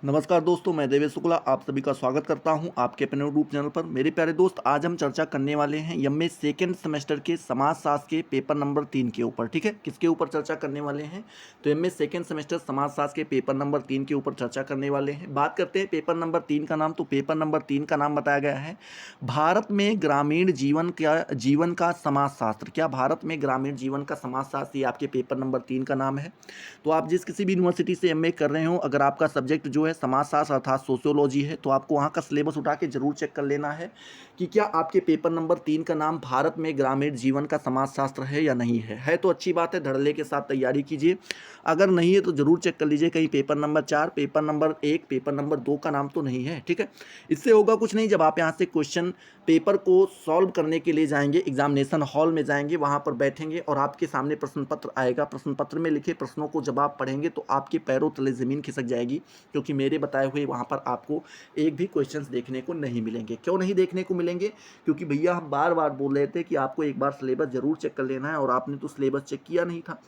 नमस्कार दोस्तों, मैं देवेश शुक्ला आप सभी का स्वागत करता हूं आपके अपने यूट्यूब चैनल पर। मेरे प्यारे दोस्त, आज हम चर्चा करने वाले हैं एमए सेकेंड सेमेस्टर के समाजशास्त्र के पेपर नंबर 3 के ऊपर। ठीक है, किसके ऊपर चर्चा करने वाले हैं? तो एमए सेकेंड सेमेस्टर समाजशास्त्र के पेपर नंबर 3 के ऊपर चर्चा करने वाले हैं। बात करते हैं पेपर नंबर 3 का नाम। तो पेपर नंबर 3 का नाम बताया गया है भारत में ग्रामीण जीवन का समाजशास्त्र। क्या भारत में ग्रामीण जीवन का समाजशास्त्र, ये आपके पेपर नंबर 3 का नाम है। तो आप जिस किसी भी यूनिवर्सिटी से एमए कर रहे हो, अगर आपका सब्जेक्ट जो है समाजशास्त्र अर्थात सोशियोलॉजी है, तो आपको वहाँ का सिलेबस उठा के जरूर चेक कर लेना है कि क्या आपके पेपर नंबर 3 का नाम भारत में ग्रामीण जीवन का समाजशास्त्र है या नहीं है तो अच्छी बात है, धड़ल्ले के साथ तैयारी कीजिए। अगर नहीं है तो जरूर चेक कर लीजिए कहीं paper number 4, paper number 1, paper number 2 का नाम तो नहीं है। ठीक है, इससे होगा कुछ नहीं, जब आप यहाँ से क्वेश्चन पेपर को सॉल्व करने के लिए जाएंगे, एग्जामिनेशन हॉल में जाएंगे, वहाँ पर बैठेंगे और आपके सामने प्रश्न पत्र आएगा। प्रश्न पत्र में लिखे प्रश्नों को जब आप पढ़ेंगे तो आपके पैरों तले ज़मीन खिसक जाएगी, क्योंकि मेरे बताए हुए वहाँ पर आपको एक भी क्वेश्चंस देखने को नहीं मिलेंगे। क्यों नहीं देखने को मिलेंगे? क्योंकि भैया हम बार बार बोल रहे थे कि आपको एक बार सिलेबस जरूर चेक कर लेना है, और आपने तो सिलेबस चेक किया नहीं था।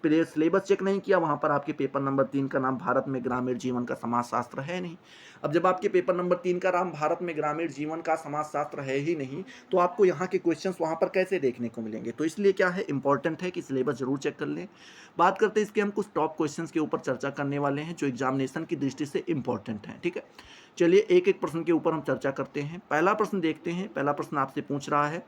सिलेबस चेक नहीं किया, वहाँ पर आपके पेपर नंबर 3 का नाम भारत में ग्रामीण जीवन का समाजशास्त्र है नहीं। अब जब आपके पेपर नंबर 3 का नाम भारत में ग्रामीण जीवन का समाजशास्त्र है ही नहीं, तो आपको यहाँ के क्वेश्चंस वहाँ पर कैसे देखने को मिलेंगे? तो इसलिए क्या है, इंपॉर्टेंट है कि सिलेबस जरूर चेक कर लें। बात करते हैं इसके, हम कुछ टॉप क्वेश्चंस के ऊपर चर्चा करने वाले हैं जो एग्जामिनेशन की दृष्टि से इंपॉर्टेंट हैं। ठीक है, चलिए एक एक प्रश्न के ऊपर हम चर्चा करते हैं। पहला प्रश्न देखते हैं। पहला प्रश्न आपसे पूछ रहा है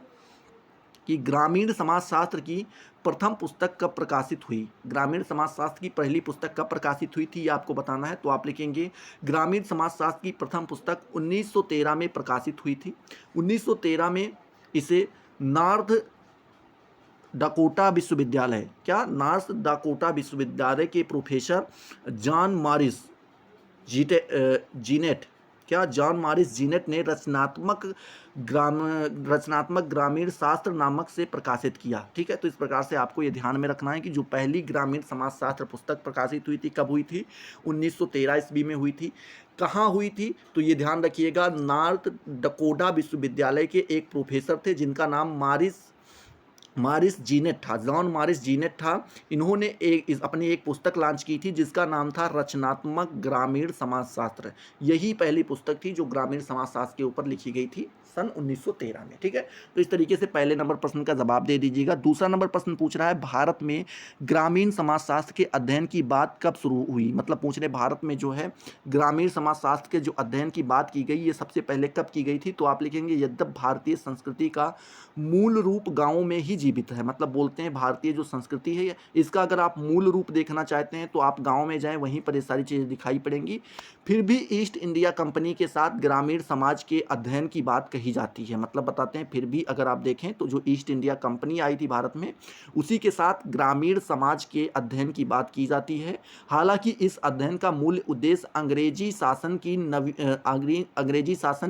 कि ग्रामीण समाजशास्त्र की प्रथम पुस्तक कब प्रकाशित हुई। ग्रामीण समाजशास्त्र की पहली पुस्तक कब प्रकाशित हुई थी, ये आपको बताना है। तो आप लिखेंगे ग्रामीण समाजशास्त्र की प्रथम पुस्तक 1913 में प्रकाशित हुई थी। 1913 में इसे नॉर्थ डाकोटा विश्वविद्यालय, क्या नॉर्थ डाकोटा विश्वविद्यालय के प्रोफेसर जॉन मॉरिस जीनेट, क्या जॉन मॉरिस जीनेट ने रचनात्मक ग्रामीण शास्त्र नामक से प्रकाशित किया। ठीक है, तो इस प्रकार से आपको ये ध्यान में रखना है कि जो पहली ग्रामीण समाजशास्त्र पुस्तक प्रकाशित हुई थी, कब हुई थी? 1913 ईस्वी में हुई थी। कहाँ हुई थी? तो ये ध्यान रखिएगा, नॉर्थ डकोटा विश्वविद्यालय के एक प्रोफेसर थे जिनका नाम मॉरिस जीनेट था, जॉन मॉरिस जीनेट था। इन्होंने अपनी एक पुस्तक लॉन्च की थी जिसका नाम था रचनात्मक ग्रामीण समाजशास्त्र। यही पहली पुस्तक थी जो ग्रामीण समाजशास्त्र के ऊपर लिखी गई थी सन 1913 में। ठीक है, तो इस तरीके से पहले नंबर प्रश्न का जवाब दे दीजिएगा। दूसरा नंबर प्रश्न पूछ रहा है भारत में ग्रामीण समाजशास्त्र के अध्ययन की बात कब शुरू हुई। मतलब पूछ रहे भारत में जो है ग्रामीण समाजशास्त्र के जो अध्ययन की बात की गई, ये सबसे पहले कब की गई थी? तो आप लिखेंगे यद्यप भारतीय संस्कृति का मूल रूप गाँव में ही जीवित है। मतलब बोलते हैं भारतीय जो संस्कृति है, इसका अगर आप मूल रूप देखना चाहते हैं तो आप गाँव में जाएँ, वहीं पर ये सारी चीज़ें दिखाई पड़ेंगी। फिर भी ईस्ट इंडिया कंपनी के साथ ग्रामीण समाज के अध्ययन की बात कही जाती है। मतलब बताते हैं फिर भी अगर आप देखें तो जो ईस्ट इंडिया कंपनी आई थी भारत में, उसी के साथ ग्रामीण समाज के अध्ययन की बात की जाती है। हालांकि इस अध्ययन का मूल उद्देश्य अंग्रेजी शासन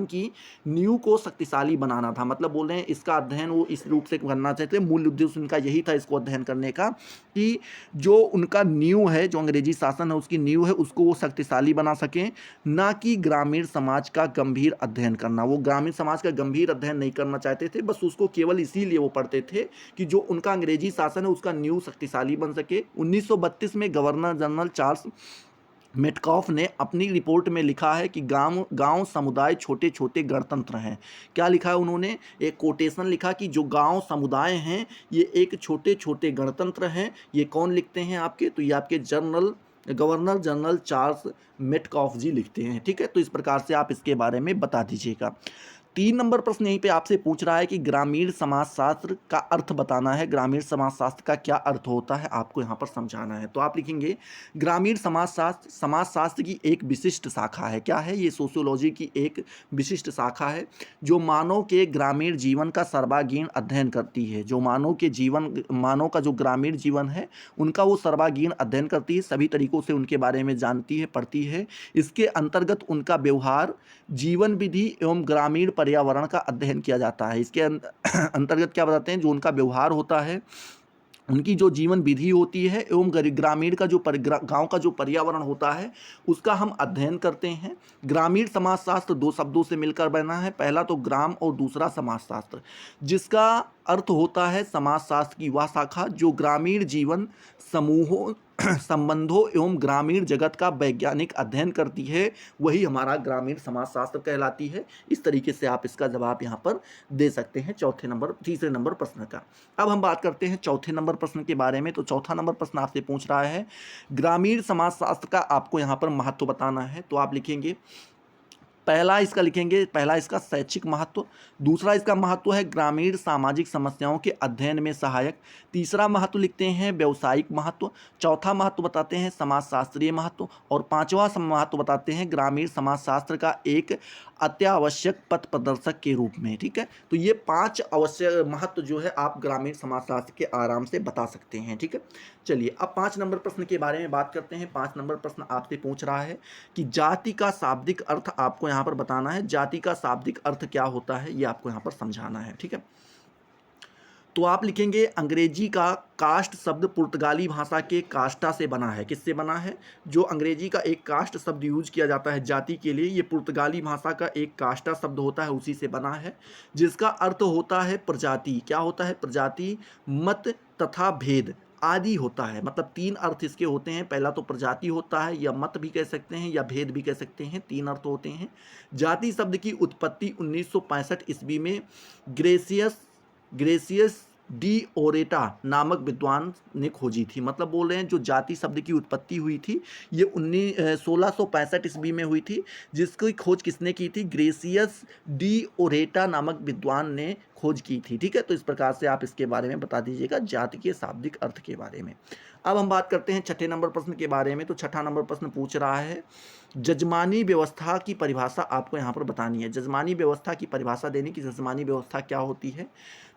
की नींव को शक्तिशाली बनाना था। मतलब बोल रहे हैं इसका अध्ययन वो इस रूप से करना चाहते थे, मूल उद्देश्य उनका यही था इसको अध्ययन करने का, कि जो उनका नींव है, जो अंग्रेजी शासन है उसकी नींव है, उसको वो शक्तिशाली बना सकें, ना कि ग्रामीण समाज का गंभीर अध्ययन करना। वो ग्रामीण समाज का गंभीर अध्ययन नहीं करना चाहते थे, बस उसको केवल इसीलिए वो पढ़ते थे कि जो उनका अंग्रेजी शासन है उसका नींव शक्तिशाली बन सके। 1932 में गवर्नर जनरल चार्ल्स मेटकॉफ ने अपनी रिपोर्ट में लिखा है कि गांव समुदाय छोटे छोटे गणतंत्र हैं। क्या लिखा है उन्होंने? एक कोटेशन लिखा कि जो गांव समुदाय हैं ये एक छोटे छोटे गणतंत्र हैं। ये कौन लिखते हैं आपके? तो ये आपके गवर्नर जनरल चार्ल्स मेटकॉफ जी लिखते हैं। ठीक है, तो इस प्रकार से आप इसके बारे में बता दीजिएगा। 3 नंबर प्रश्न यहीं पे आपसे पूछ रहा है कि ग्रामीण समाजशास्त्र का अर्थ बताना है। ग्रामीण समाजशास्त्र का क्या अर्थ होता है आपको यहाँ पर समझाना है। तो आप लिखेंगे ग्रामीण समाजशास्त्र की एक विशिष्ट शाखा है। क्या है ये? सोशियोलॉजी की एक विशिष्ट शाखा है जो मानव के ग्रामीण जीवन का सर्वांगीण अध्ययन करती है। जो मानव का जो ग्रामीण जीवन है उनका वो सर्वांगीण अध्ययन करती है, सभी तरीकों से उनके बारे में जानती है, पढ़ती है। इसके अंतर्गत उनका व्यवहार, जीवन विधि एवं ग्रामीण पर्यावरण का अध्ययन किया जाता है। इसके अंतर्गत क्या बताते हैं? जो उनका व्यवहार होता है, उनकी जो जीवन विधि होती है एवं ग्रामीण का जो गांव का जो पर्यावरण होता है उसका हम अध्ययन करते हैं। ग्रामीण समाजशास्त्र 2 शब्दों से मिलकर बना है, पहला तो ग्राम और दूसरा समाजशास्त्र, जिसका अर्थ होता है समाजशास्त्र की वह शाखा जो ग्रामीण जीवन समूहों संबंधों एवं ग्रामीण जगत का वैज्ञानिक अध्ययन करती है, वही हमारा ग्रामीण समाजशास्त्र कहलाती है। इस तरीके से आप इसका जवाब यहाँ पर दे सकते हैं तीसरे नंबर प्रश्न का। अब हम बात करते हैं चौथे नंबर प्रश्न के बारे में। तो चौथा नंबर प्रश्न आपसे पूछ रहा है ग्रामीण समाजशास्त्र का आपको यहाँ पर महत्व बताना है। तो आप लिखेंगे पहला इसका शैक्षिक महत्व, दूसरा इसका महत्व है ग्रामीण सामाजिक समस्याओं के अध्ययन में सहायक, तीसरा महत्व लिखते हैं व्यावसायिक महत्व, चौथा महत्व बताते हैं समाजशास्त्रीय महत्व और पांचवा महत्व बताते हैं ग्रामीण समाजशास्त्र का एक अत्यावश्यक पथ प्रदर्शक के रूप में। ठीक है, तो ये 5 आवश्यक महत्व जो है आप ग्रामीण समाजशास्त्र के आराम से बता सकते हैं। ठीक है, चलिए अब 5 नंबर प्रश्न के बारे में बात करते हैं। 5 नंबर प्रश्न आपसे पूछ रहा है कि जाति का शाब्दिक अर्थ आपको यहाँ पर बताना है। जाति का शाब्दिक अर्थ क्या होता है ये आपको यहाँ पर समझाना है। ठीक है, तो आप लिखेंगे अंग्रेजी का कास्ट शब्द पुर्तगाली भाषा के कास्टा से बना है। किससे बना है? जो अंग्रेजी का एक कास्ट शब्द यूज किया जाता है जाति के लिए, ये पुर्तगाली भाषा का एक कास्टा शब्द होता है, उसी से बना है, जिसका अर्थ होता है प्रजाति। क्या होता है? प्रजाति, मत तथा भेद आदि होता है। मतलब 3 अर्थ इसके होते हैं। पहला तो प्रजाति होता है, या मत भी कह सकते हैं, या भेद भी कह सकते हैं। 3 अर्थ होते हैं। जाति शब्द की उत्पत्ति 1965 ईस्वी में ग्रेसियस डी ओरेटा नामक विद्वान ने खोजी थी। मतलब बोल रहे हैं जो जाति शब्द की उत्पत्ति हुई थी ये 1665 ईस्वी में हुई थी, जिसकी खोज किसने की थी? ग्रेसियस डी ओरेटा नामक विद्वान ने खोज की थी। ठीक है, तो इस प्रकार से आप इसके बारे में बता दीजिएगा जाति के शाब्दिक अर्थ के बारे में। अब हम बात करते हैं छठे नंबर प्रश्न के बारे में। तो छठा नंबर प्रश्न पूछ रहा है जजमानी व्यवस्था की परिभाषा आपको यहाँ पर बतानी है। जजमानी व्यवस्था की परिभाषा देने की, जजमानी व्यवस्था क्या होती है?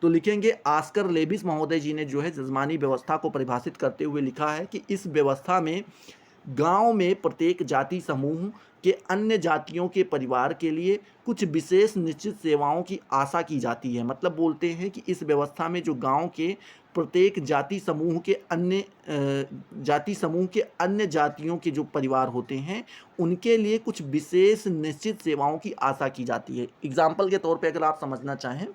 तो लिखेंगे ऑस्कर लेविस महोदय जी ने जो है जजमानी व्यवस्था को परिभाषित करते हुए लिखा है कि इस व्यवस्था में गांव में प्रत्येक जाति समूह के अन्य जातियों के परिवार के लिए कुछ विशेष निश्चित सेवाओं की आशा की जाती है। मतलब बोलते हैं कि इस व्यवस्था में जो गांव के प्रत्येक जाति समूह के अन्य जातियों के जो परिवार होते हैं उनके लिए कुछ विशेष निश्चित सेवाओं की आशा की जाती है। एग्जाम्पल के तौर पे अगर आप समझना चाहें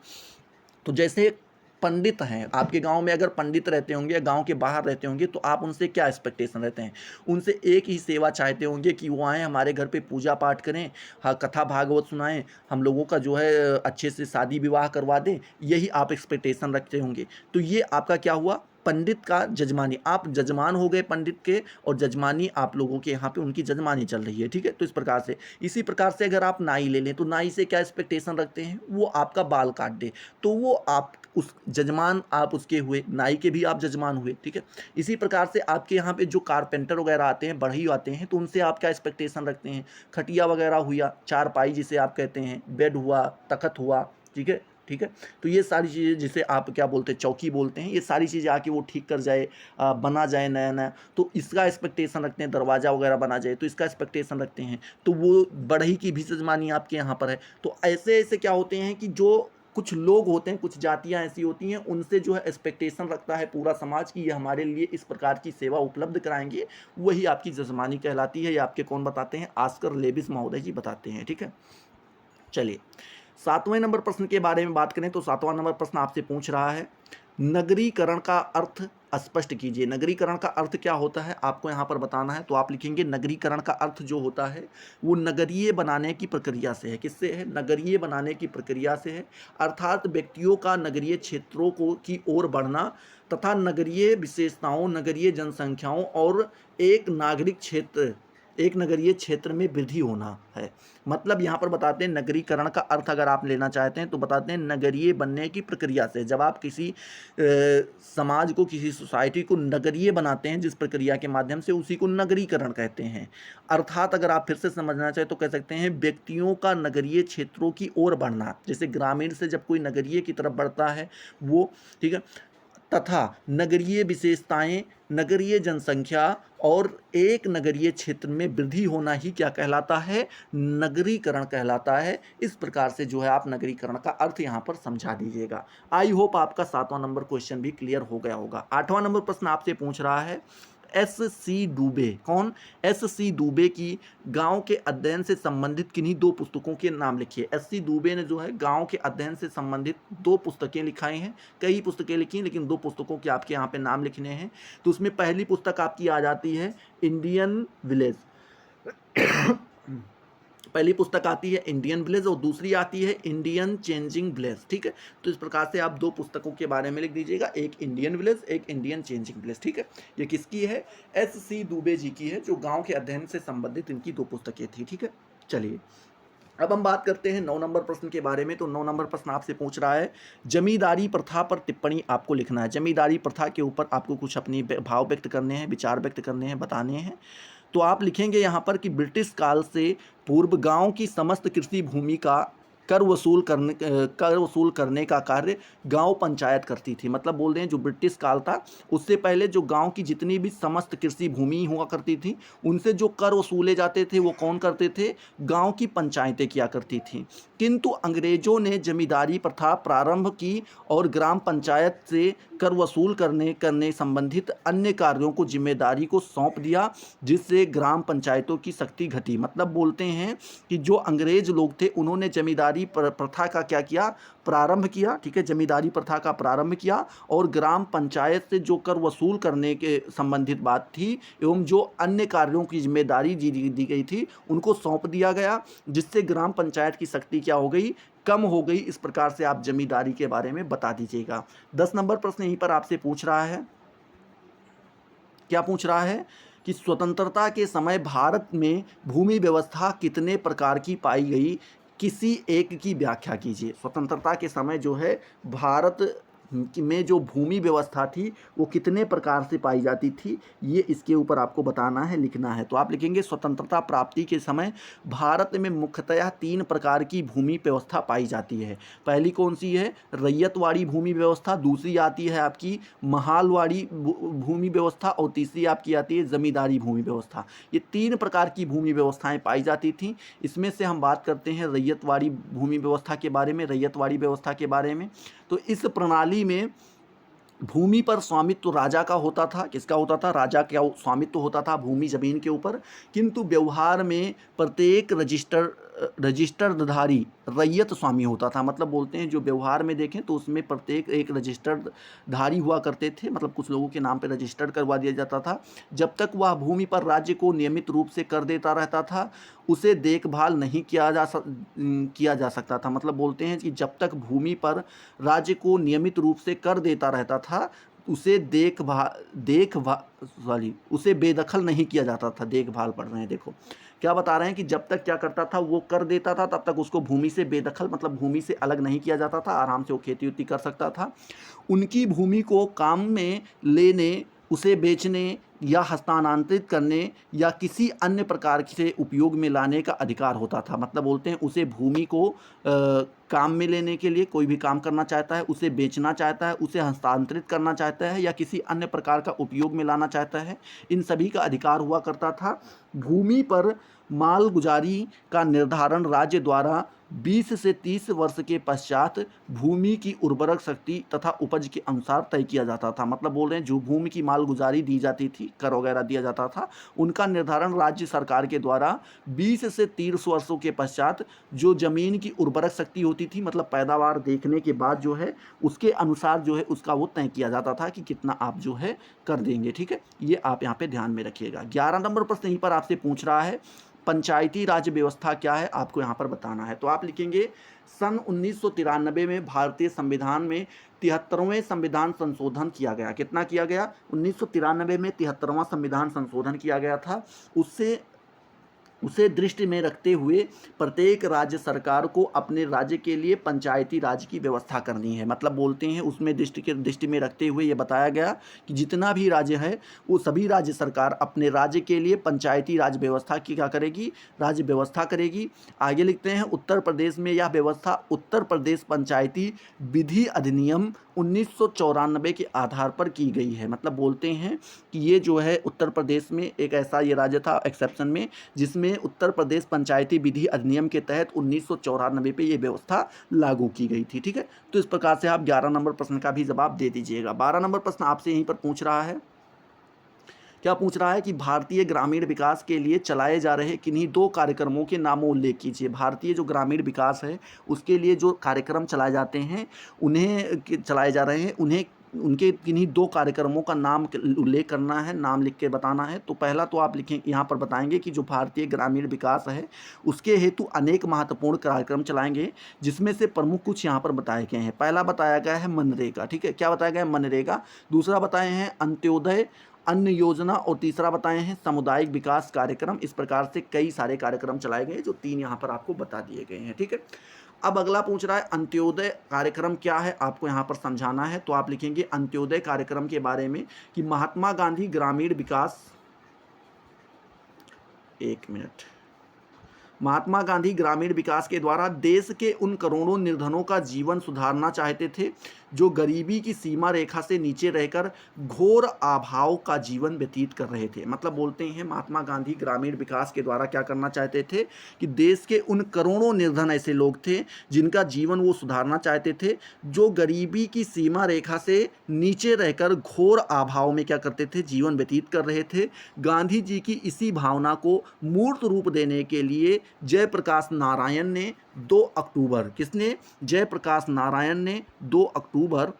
तो जैसे पंडित हैं आपके गांव में, अगर पंडित रहते होंगे या गांव के बाहर रहते होंगे तो आप उनसे क्या एक्सपेक्टेशन रहते हैं? उनसे एक ही सेवा चाहते होंगे कि वो आएँ हमारे घर पे पूजा पाठ करें, हाँ कथा भागवत सुनाएं, हम लोगों का जो है अच्छे से शादी विवाह करवा दें, यही आप एक्सपेक्टेशन रखते होंगे। तो ये आपका क्या हुआ? पंडित का जजमानी, आप जजमान हो गए पंडित के, और जजमानी आप लोगों के यहाँ पे उनकी जजमानी चल रही है। ठीक है, तो इस प्रकार से, इसी प्रकार से अगर आप नाई ले लें तो नाई से क्या एक्सपेक्टेशन रखते हैं? वो आपका बाल काट दे, तो वो आप उस जजमान आप उसके हुए, नाई के भी आप जजमान हुए। ठीक है, इसी प्रकार से आपके यहाँ पे जो कारपेंटर वगैरह आते हैं, बढ़ई आते हैं, तो उनसे आप क्या एक्सपेक्टेशन रखते हैं? खटिया वगैरह हुआ, चारपाई जिसे आप कहते हैं, बेड हुआ, तखत हुआ। ठीक है, ठीक है, तो ये सारी चीज़ें जिसे आप क्या बोलते हैं, चौकी बोलते हैं, ये सारी चीज़ें आके वो ठीक कर जाए, बना जाए नया नया, तो इसका एक्सपेक्टेशन रखते हैं। दरवाज़ा वगैरह बना जाए तो इसका एक्सपेक्टेशन रखते हैं, तो वो बढ़ई की भी जजमानी आपके यहाँ पर है। तो ऐसे ऐसे क्या होते हैं कि जो कुछ लोग होते हैं, कुछ जातियां ऐसी होती हैं, उनसे जो है एक्सपेक्टेशन रखता है पूरा समाज की ये हमारे लिए इस प्रकार की सेवा उपलब्ध कराएंगे, वही आपकी जजमानी कहलाती है। ये आपके कौन बताते हैं? ऑस्कर लेविस महोदय जी बताते हैं। ठीक है, चलिए 7वें नंबर प्रश्न के बारे में बात करें तो 7वां नंबर प्रश्न आपसे पूछ रहा है नगरीकरण का अर्थ स्पष्ट कीजिए। नगरीकरण का अर्थ क्या होता है आपको यहाँ पर बताना है। तो आप लिखेंगे नगरीकरण का अर्थ जो होता है वो नगरीय बनाने की प्रक्रिया से है। किससे है? नगरीय बनाने की प्रक्रिया से है, अर्थात व्यक्तियों का नगरीय क्षेत्रों को की ओर बढ़ना तथा नगरीय विशेषताओं, नगरीय जनसंख्याओं और एक नगरीय क्षेत्र में वृद्धि होना है। मतलब यहाँ पर बताते हैं नगरीकरण का अर्थ अगर आप लेना चाहते हैं तो बताते हैं नगरीय बनने की प्रक्रिया से। जब आप किसी समाज को, किसी सोसाइटी को नगरीय बनाते हैं जिस प्रक्रिया के माध्यम से, उसी को नगरीकरण कहते हैं। अर्थात अगर आप फिर से समझना चाहें तो कह सकते हैं व्यक्तियों का नगरीय क्षेत्रों की ओर बढ़ना। जैसे ग्रामीण से जब कोई नगरीय की तरफ बढ़ता है वो, ठीक है, तथा नगरीय विशेषताएं, नगरीय जनसंख्या और एक नगरीय क्षेत्र में वृद्धि होना ही क्या कहलाता है? नगरीकरण कहलाता है। इस प्रकार से जो है आप नगरीकरण का अर्थ यहाँ पर समझा दीजिएगा। आई होप आपका 7वां नंबर क्वेश्चन भी क्लियर हो गया होगा। 8वां नंबर प्रश्न आपसे पूछ रहा है S.C. डुबे, कौन? S.C. डुबे की गांव के अध्ययन से संबंधित किन्हीं दो पुस्तकों के नाम लिखिए। S.C. डुबे ने जो है गांव के अध्ययन से संबंधित दो पुस्तकें लिखाई हैं, कई पुस्तकें लिखी हैं लेकिन दो पुस्तकों के आपके यहाँ पे नाम लिखने हैं। तो उसमें पहली पुस्तक आपकी आ जाती है इंडियन विलेज पहली पुस्तक आती है इंडियन विलेज और दूसरी आती है इंडियन चेंजिंग विलेज, ठीक है। तो इस प्रकार से आप दो पुस्तकों के बारे में लिख दीजिएगा, एक इंडियन विलेज, एक इंडियन चेंजिंग विलेज, ठीक है। ये किसकी है? S.C. डुबे जी की है, जो गांव के अध्ययन से संबंधित इनकी दो पुस्तकें थी, ठीक है। चलिए अब हम बात करते हैं 9 नंबर प्रश्न के बारे में। तो 9 नंबर प्रश्न आपसे पूछ रहा है जमींदारी प्रथा पर टिप्पणी आपको लिखना है। जमींदारी प्रथा के ऊपर आपको कुछ अपनी भाव व्यक्त करने हैं, विचार व्यक्त करने हैं, बताने हैं। तो आप लिखेंगे यहाँ पर कि ब्रिटिश काल से पूर्व गांव की समस्त कृषि भूमि का कर वसूल करने का कार्य गांव पंचायत करती थी। मतलब बोल रहे हैं जो ब्रिटिश काल था उससे पहले जो गांव की जितनी भी समस्त कृषि भूमि हुआ करती थी उनसे जो कर वसूले जाते थे वो कौन करते थे? गांव की पंचायतें किया करती थी। किंतु अंग्रेजों ने जमींदारी प्रथा प्रारंभ की और ग्राम पंचायत से कर वसूल करने संबंधित अन्य कार्यों को जिम्मेदारी को सौंप दिया, जिससे ग्राम पंचायतों की शक्ति घटी। मतलब बोलते हैं कि जो अंग्रेज लोग थे उन्होंने जमींदारी प्रथा का क्या किया? प्रारंभ किया, ठीक है। जमींदारी प्रथा का प्रारंभ किया और ग्राम पंचायत से जो कर वसूल करने के संबंधित बात थी एवं जो अन्य कार्यों की जिम्मेदारी दी गई थी उनको सौंप दिया गया, जिससे ग्राम पंचायत की शक्ति क्या हो गई? कम हो गई। इस प्रकार से आप जमींदारी के बारे में बता दीजिएगा। 10 नंबर प्रश्न यहीं पर आपसे पूछ रहा है, क्या पूछ रहा है कि स्वतंत्रता के समय भारत में भूमि व्यवस्था कितने प्रकार की पाई गई, किसी एक की व्याख्या कीजिए। स्वतंत्रता के समय जो है भारत में जो भूमि व्यवस्था थी वो कितने प्रकार से पाई जाती थी, ये इसके ऊपर आपको बताना है, लिखना है। तो आप लिखेंगे स्वतंत्रता प्राप्ति के समय भारत में मुख्यतः 3 प्रकार की भूमि व्यवस्था पाई जाती है। पहली कौन सी है? रैयतवाड़ी भूमि व्यवस्था, दूसरी आती है आपकी महालवाड़ी भूमि व्यवस्था और तीसरी आपकी आती है जमींदारी भूमि व्यवस्था। ये 3 प्रकार की भूमि व्यवस्थाएं पाई जाती थी। इसमें से हम बात करते हैं रैयतवाड़ी भूमि व्यवस्था के बारे में, रैयतवाड़ी व्यवस्था के बारे में। तो इस प्रणाली में भूमि पर स्वामित्व राजा का होता था। किसका होता था? राजा का स्वामित्व होता था भूमि जमीन के ऊपर। किंतु व्यवहार में प्रत्येक रजिस्टरधारी रैयत स्वामी होता था। मतलब बोलते हैं जो व्यवहार में देखें तो उसमें प्रत्येक एक रजिस्टरधारी हुआ करते थे, मतलब कुछ लोगों के नाम पे रजिस्टर्ड करवा दिया जाता था। जब तक वह भूमि पर राज्य को नियमित रूप से कर देता रहता था उसे देखभाल नहीं किया जा सकता था। मतलब बोलते हैं कि जब तक भूमि पर राज्य को नियमित रूप से कर देता रहता था उसे उसे बेदखल नहीं किया जाता था। देखभाल पढ़ रहे हैं, देखो क्या बता रहे हैं कि जब तक क्या करता था वो कर देता था तब तक उसको भूमि से बेदखल, मतलब भूमि से अलग नहीं किया जाता था, आराम से वो खेती उती कर सकता था। उनकी भूमि को काम में लेने, उसे बेचने या हस्तांतरित करने या किसी अन्य प्रकार से उपयोग में लाने का अधिकार होता था। मतलब बोलते हैं उसे भूमि को काम में लेने के लिए, कोई भी काम करना चाहता है, उसे बेचना चाहता है, उसे हस्तांतरित करना चाहता है या किसी अन्य प्रकार का उपयोग में लाना चाहता है, इन सभी का अधिकार हुआ करता था। भूमि पर मालगुजारी का निर्धारण राज्य द्वारा 20 से 30 वर्ष के पश्चात भूमि की उर्वरक शक्ति तथा उपज के अनुसार तय किया जाता था। मतलब बोल रहे हैं जो भूमि की मालगुजारी दी जाती थी, कर वगैरह दिया जाता था, उनका निर्धारण राज्य सरकार के द्वारा 20 से 30 वर्षों के पश्चात जो जमीन की उर्वरक शक्ति होती थी, मतलब पैदावार देखने के बाद जो है उसके अनुसार जो है उसका वो तय किया जाता था कि कितना आप जो है कर देंगे, ठीक है। ये आप यहाँ पे ध्यान में रखिएगा। 11 नंबर प्रश्न यहीं पर आपसे पूछ रहा है पंचायती राज व्यवस्था क्या है, आपको यहाँ पर बताना है। तो आप लिखेंगे सन 1993 में भारतीय संविधान में 73वें संविधान संशोधन किया गया। कितना किया गया? 1993 में 73वां संविधान संशोधन किया गया था। उसे दृष्टि में रखते हुए प्रत्येक राज्य सरकार को अपने राज्य के लिए पंचायती राज की व्यवस्था करनी है। मतलब बोलते हैं उसमें दृष्टि में रखते हुए ये बताया गया कि जितना भी राज्य है वो सभी राज्य सरकार अपने राज्य के लिए पंचायती राज व्यवस्था की क्या करेगी? राज्य व्यवस्था करेगी। आगे लिखते हैं उत्तर प्रदेश में यह व्यवस्था उत्तर प्रदेश पंचायती विधि अधिनियम 1994 के आधार पर की गई है। मतलब बोलते हैं कि ये जो है उत्तर प्रदेश में एक ऐसा ये राज्य था एक्सेप्शन में जिसमें उत्तर प्रदेश पंचायती विधि अधिनियम के तहत 1994 पे ये व्यवस्था लागू की गई थी, ठीक है। तो इस प्रकार से आप 11 नंबर प्रश्न का भी जवाब दे दीजिएगा। 12 नंबर प्रश्न आपसे यहीं पर पूछ रहा है क्या पूछ रहा है कि भारतीय ग्रामीण विकास के लिए चलाए जा रहे किन्हीं 2 कार्यक्रमों के नामों उल्लेख कीजिए। भारतीय जो ग्रामीण विकास है उसके लिए जो कार्यक्रम चलाए जाते हैं चलाए जा रहे हैं उन्हें उनके किन्हीं 2 कार्यक्रमों का नाम उल्लेख करना है, नाम लिख के बताना है। तो पहला तो आप लिखें, यहाँ पर बताएंगे कि जो भारतीय ग्रामीण विकास है उसके हेतु अनेक महत्वपूर्ण कार्यक्रम चलाएंगे, जिसमें से प्रमुख कुछ यहाँ पर बताए गए हैं। पहला बताया गया है मनरेगा, ठीक है, क्या बताया गया है? मनरेगा। दूसरा बताए हैं अंत्योदय अन्न योजना, और तीसरा बताए हैं सामुदायिक विकास कार्यक्रम। इस प्रकार से कई सारे कार्यक्रम चलाए गए जो 3 यहाँ पर आपको बता दिए गए हैं, ठीक है। अब अगला पूछ रहा है अंत्योदय कार्यक्रम क्या है, आपको यहाँ पर समझाना है। तो आप लिखेंगे अंत्योदय कार्यक्रम के बारे में कि महात्मा गांधी ग्रामीण विकास, एक मिनट, महात्मा गांधी ग्रामीण विकास के द्वारा देश के उन करोड़ों निर्धनों का जीवन सुधारना चाहते थे जो गरीबी की सीमा रेखा से नीचे रहकर घोर अभाव का जीवन व्यतीत कर रहे थे। मतलब बोलते हैं महात्मा गांधी ग्रामीण विकास के द्वारा क्या करना चाहते थे कि देश के उन करोड़ों निर्धन ऐसे लोग थे जिनका जीवन वो सुधारना चाहते थे, जो गरीबी की सीमा रेखा से नीचे रहकर घोर अभाव में क्या करते थे, जीवन व्यतीत कर रहे थे। गांधी जी की इसी भावना को मूर्त रूप देने के लिए जयप्रकाश नारायण ने 2 अक्टूबर, किसने? जयप्रकाश नारायण ने 2 अक्टूबर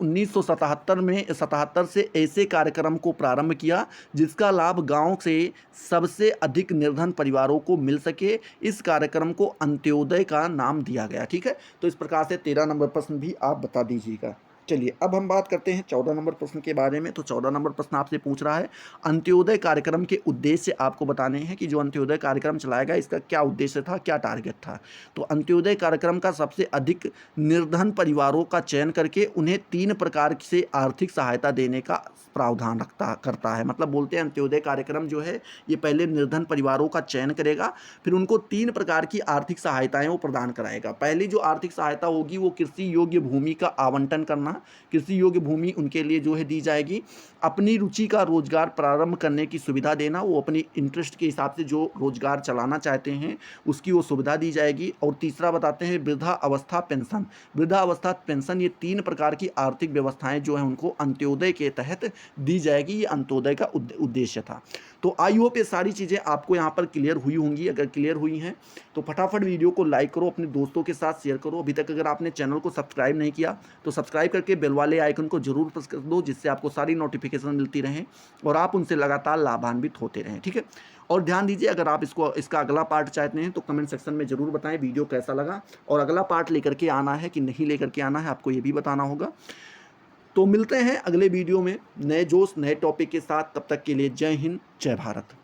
1977 से ऐसे कार्यक्रम को प्रारंभ किया जिसका लाभ गांव से सबसे अधिक निर्धन परिवारों को मिल सके। इस कार्यक्रम को अंत्योदय का नाम दिया गया, ठीक है। तो इस प्रकार से 13 नंबर प्रश्न भी आप बता दीजिएगा। चलिए अब हम बात करते हैं 14 नंबर प्रश्न के बारे में। तो 14 नंबर प्रश्न आपसे पूछ रहा है अंत्योदय कार्यक्रम के उद्देश्य आपको बताने हैं कि जो अंत्योदय कार्यक्रम चलाया गया इसका क्या उद्देश्य था, क्या टारगेट था। तो अंत्योदय कार्यक्रम का सबसे अधिक निर्धन परिवारों का चयन करके उन्हें 3 प्रकार से आर्थिक सहायता देने का प्रावधान करता है। मतलब बोलते हैं अंत्योदय कार्यक्रम जो है ये पहले निर्धन परिवारों का चयन करेगा, फिर उनको 3 प्रकार की आर्थिक सहायताएं वो प्रदान कराएगा। पहली जो आर्थिक सहायता होगी वो कृषि योग्य भूमि का आवंटन करना, कृषि योग्य भूमि उनके लिए जो है दी जाएगी। अपनी रुचि का रोजगार प्रारंभ करने की सुविधा देना, वो अपनी इंटरेस्ट के हिसाब से जो रोजगार चलाना चाहते हैं उसकी वो सुविधा दी जाएगी। और तीसरा बताते हैं वृद्धा अवस्था पेंशन। वृद्धा अवस्था पेंशन, ये 3 प्रकार की आर्थिक व्यवस्थाएं जो है उनको अंत्योदय के तहत दी जाएगी। ये अंत्योदय का उद्देश्य था। तो आई होप ये सारी चीज़ें आपको यहाँ पर क्लियर हुई होंगी। अगर क्लियर हुई हैं तो फटाफट वीडियो को लाइक करो, अपने दोस्तों के साथ शेयर करो। अभी तक अगर आपने चैनल को सब्सक्राइब नहीं किया तो सब्सक्राइब करके बेल वाले आइकन को जरूर प्रेस कर दो, जिससे आपको सारी नोटिफिकेशन मिलती रहें और आप उनसे लगातार लाभान्वित होते रहें, ठीक है। और ध्यान दीजिए, अगर आप इसका अगला पार्ट चाहते हैं तो कमेंट सेक्शन में ज़रूर बताएं वीडियो कैसा लगा, और अगला पार्ट लेकर के आना है कि नहीं लेकर के आना है आपको ये भी बताना होगा। तो मिलते हैं अगले वीडियो में नए जोश नए टॉपिक के साथ। तब तक के लिए जय हिंद, जय भारत।